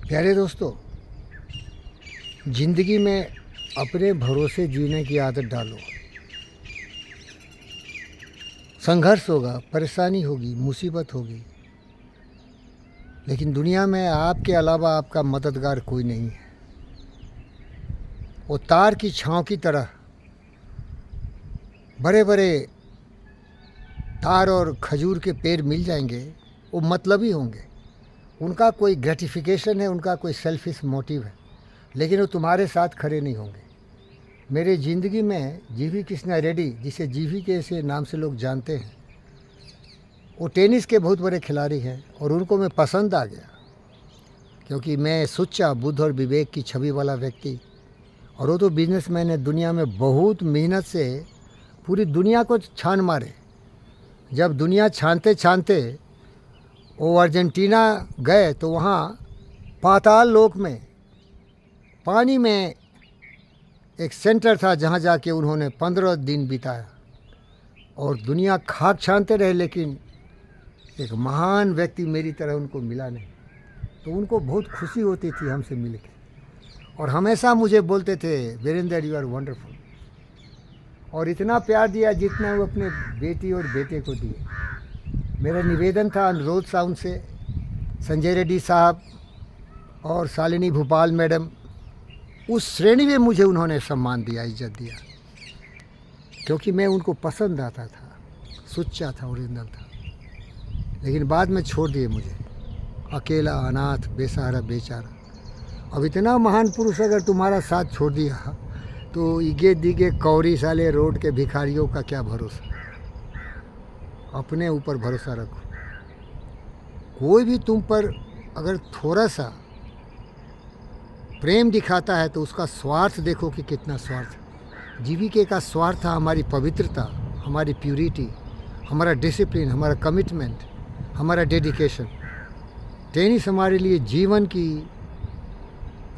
प्यारे दोस्तों, ज़िंदगी में अपने भरोसे जीने की आदत डालो। संघर्ष होगा, परेशानी होगी, मुसीबत होगी, लेकिन दुनिया में आपके अलावा आपका मददगार कोई नहीं है। वो तार की छाँव की तरह बड़े बड़े तार और खजूर के पेड़ मिल जाएंगे, वो मतलबी होंगे। उनका कोई ग्रेटिफिकेशन है, उनका कोई सेल्फिश मोटिव है, लेकिन वो तुम्हारे साथ खड़े नहीं होंगे। मेरे ज़िंदगी में जीवी कृष्णा रेड्डी, जिसे जीवी के से नाम से लोग जानते हैं, वो टेनिस के बहुत बड़े खिलाड़ी हैं और उनको मैं पसंद आ गया क्योंकि मैं सुच्चा, बुद्ध और विवेक की छवि वाला व्यक्ति, और वो तो बिजनेसमैन है। दुनिया में बहुत मेहनत से पूरी दुनिया को छान मारे। जब दुनिया छानते छानते वो अर्जेंटीना गए तो वहाँ पाताल लोक में पानी में एक सेंटर था जहाँ जाके उन्होंने 15 दिन बिताया और दुनिया खाक छानते रहे, लेकिन एक महान व्यक्ति मेरी तरह उनको मिला नहीं। तो उनको बहुत खुशी होती थी हमसे मिल के, और हमेशा मुझे बोलते थे, वीरेंद्र यू आर वंडरफुल। और इतना प्यार दिया जितना वो अपने बेटी और बेटे को दिए। मेरा निवेदन था, अनुरोध था उनसे, संजय रेड्डी साहब और शालिनी भूपाल मैडम, उस श्रेणी में मुझे उन्होंने सम्मान दिया, इज्जत दिया, क्योंकि मैं उनको पसंद आता था, सुच्चा था, ओरिजिनल था। लेकिन बाद में छोड़ दिए मुझे, अकेला, अनाथ, बेसहारा, बेचारा। अब इतना महान पुरुष अगर तुम्हारा साथ छोड़ दिया तो इगे दिगे कौड़ी साले रोड के भिखारियों का क्या भरोसा। अपने ऊपर भरोसा रखो। कोई भी तुम पर अगर थोड़ा सा प्रेम दिखाता है तो उसका स्वार्थ देखो कि कितना स्वार्थ। जीविके का स्वार्थ था हमारी पवित्रता, हमारी प्यूरिटी, हमारा डिसिप्लिन, हमारा कमिटमेंट, हमारा डेडिकेशन। टेनिस हमारे लिए जीवन की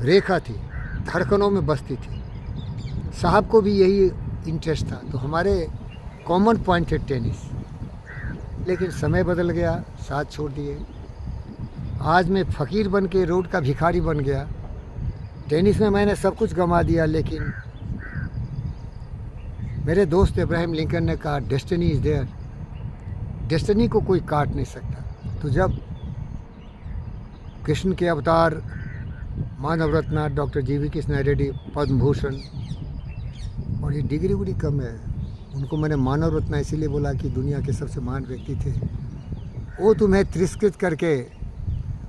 रेखा थी, धड़कनों में बसती थी। साहब को भी यही इंटरेस्ट था, तो हमारे कॉमन पॉइंट थे टेनिस। लेकिन समय बदल गया, साथ छोड़ दिए। आज मैं फ़कीर बन के रोड का भिखारी बन गया। टेनिस में मैंने सब कुछ गंवा दिया, लेकिन मेरे दोस्त इब्राहिम लिंकन ने कहा, डेस्टिनी इज़ देयर। डेस्टिनी को कोई काट नहीं सकता। तो जब कृष्ण के अवतार मानव रत्न डॉक्टर जीवी कृष्णा रेड्डी, पद्म भूषण, और ये डिग्री बड़ी कम है, उनको मैंने मानव रत्न इसीलिए बोला कि दुनिया के सबसे महान व्यक्ति थे, वो तुम्हें तिरस्कृत करके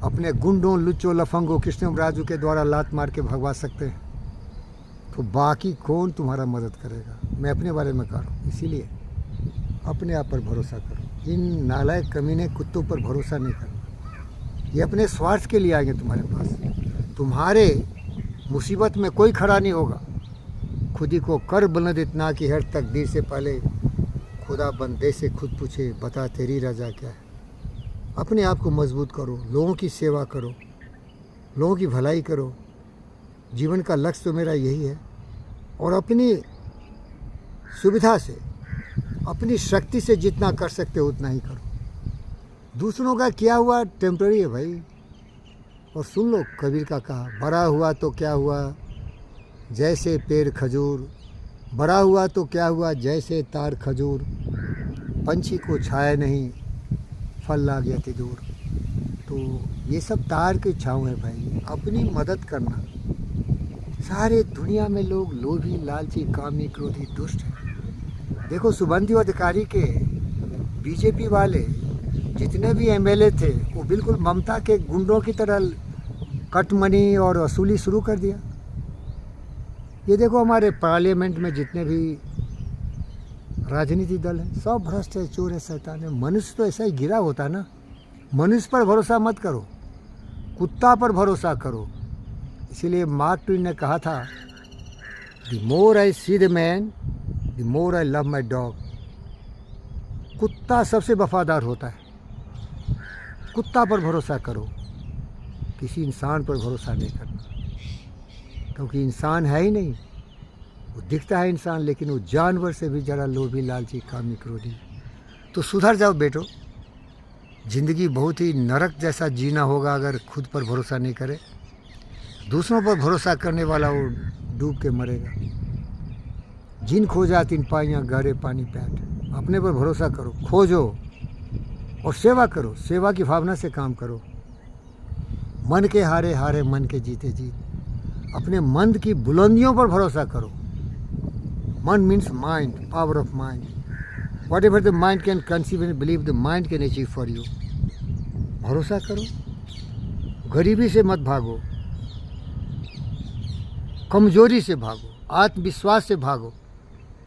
अपने गुंडों, लुच्चों, लफंगों, कृष्णम राजू के द्वारा लात मार के भगवा सकते हैं, तो बाकी कौन तुम्हारा मदद करेगा। मैं अपने बारे में कह रहा हूँ, इसीलिए अपने आप पर भरोसा करो। इन नालायक कमीने कुत्तों पर भरोसा नहीं करना। ये अपने स्वार्थ के लिए आएंगे तुम्हारे पास। तुम्हारे मुसीबत में कोई खड़ा नहीं होगा। खुद ही को कर बुलंद इतना कि हर तकदीर से पहले खुदा बंदे से खुद पूछे, बता तेरी रजा क्या है। अपने आप को मजबूत करो, लोगों की सेवा करो, लोगों की भलाई करो। जीवन का लक्ष्य तो मेरा यही है, और अपनी सुविधा से, अपनी शक्ति से जितना कर सकते हो उतना ही करो। दूसरों का किया हुआ टेम्पररी है भाई। और सुन लो कबीर का कहा, बड़ा हुआ तो क्या हुआ जैसे पेड़ खजूर, बड़ा हुआ तो क्या हुआ जैसे तार खजूर, पंछी को छाया नहीं, फल ला गया थी दूर। तो ये सब तार की छाँव है भाई। अपनी मदद करना। सारे दुनिया में लोग लोभी, लालची, कामी, क्रोधी, दुष्ट हैं। देखो शुभेंदु अधिकारी के बीजेपी वाले जितने भी एमएलए थे, वो बिल्कुल ममता के गुंडों की तरह कटमनी और वसूली शुरू कर दिया। ये देखो हमारे पार्लियामेंट में जितने भी राजनीतिक दल हैं, सब भ्रष्ट है, चोर है, शैतान है। मनुष्य तो ऐसा ही गिरा होता है ना। मनुष्य पर भरोसा मत करो, कुत्ता पर भरोसा करो। इसीलिए मार्क ट्वेन ने कहा था, the more I see the man, the more I love my dog. कुत्ता सबसे वफादार होता है। कुत्ता पर भरोसा करो, किसी इंसान पर भरोसा नहीं करना, क्योंकि इंसान है ही नहीं। वो दिखता है इंसान, लेकिन वो जानवर से भी ज़रा लोभी, लालची, कामी, क्रोधी। तो सुधर जाओ बेटो। ज़िंदगी बहुत ही नरक जैसा जीना होगा अगर खुद पर भरोसा नहीं करे। दूसरों पर भरोसा करने वाला वो डूब के मरेगा। जिन खोजा तिन पाइयाँ गहरे पानी पैठ। अपने पर भरोसा करो, खोजो और सेवा करो। सेवा की भावना से काम करो। मन के हारे हारे मन के जीते जीत। अपने मन की बुलंदियों पर भरोसा करो। मन means mind, power of mind. What ever the mind can conceive and believe the mind can achieve for you. भरोसा करो। गरीबी से मत भागो, कमजोरी से भागो, आत्मविश्वास से भागो।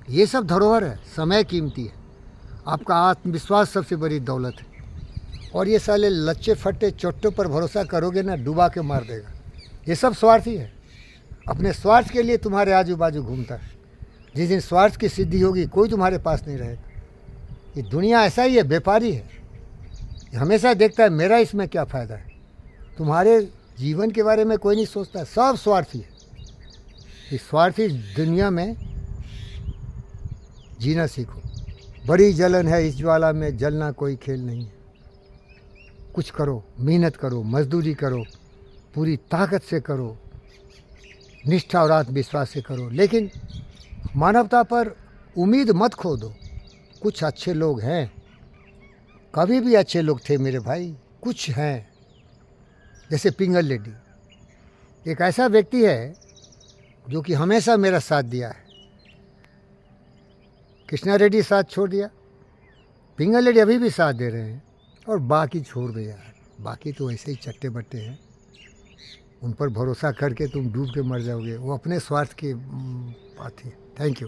ये सब धरोहर है, समय कीमती है। आपका आत्मविश्वास सबसे बड़ी दौलत है। और ये साले लच्चे फट्टे चोट्टों पर भरोसा करोगे ना, डुबा के मार देगा। ये सब स्वार्थी है, अपने स्वार्थ के लिए तुम्हारे आजू बाजू घूमता है। जिस दिन स्वार्थ की सिद्धि होगी कोई तुम्हारे पास नहीं रहेगा। ये दुनिया ऐसा ही है, व्यापारी है। ये हमेशा देखता है मेरा इसमें क्या फ़ायदा है। तुम्हारे जीवन के बारे में कोई नहीं सोचता, सब स्वार्थी है। इस स्वार्थी दुनिया में जीना सीखो। बड़ी जलन है इस ज्वाला में, जलना कोई खेल नहीं है। कुछ करो, मेहनत करो, मजदूरी करो, पूरी ताकत से करो, निष्ठा और आत्मविश्वास से करो। लेकिन मानवता पर उम्मीद मत खो दो। कुछ अच्छे लोग हैं, कभी भी अच्छे लोग थे मेरे भाई, कुछ हैं। जैसे पिंगल रेड्डी एक ऐसा व्यक्ति है जो कि हमेशा मेरा साथ दिया है। कृष्णा रेड्डी साथ छोड़ दिया, पिंगल रेड्डी अभी भी साथ दे रहे हैं, और बाकी छोड़ दे यार। बाकी तो ऐसे ही चट्टे बट्टे हैं। उन पर भरोसा करके तुम डूब के मर जाओगे। वो अपने स्वार्थ के पाती है। Thank you.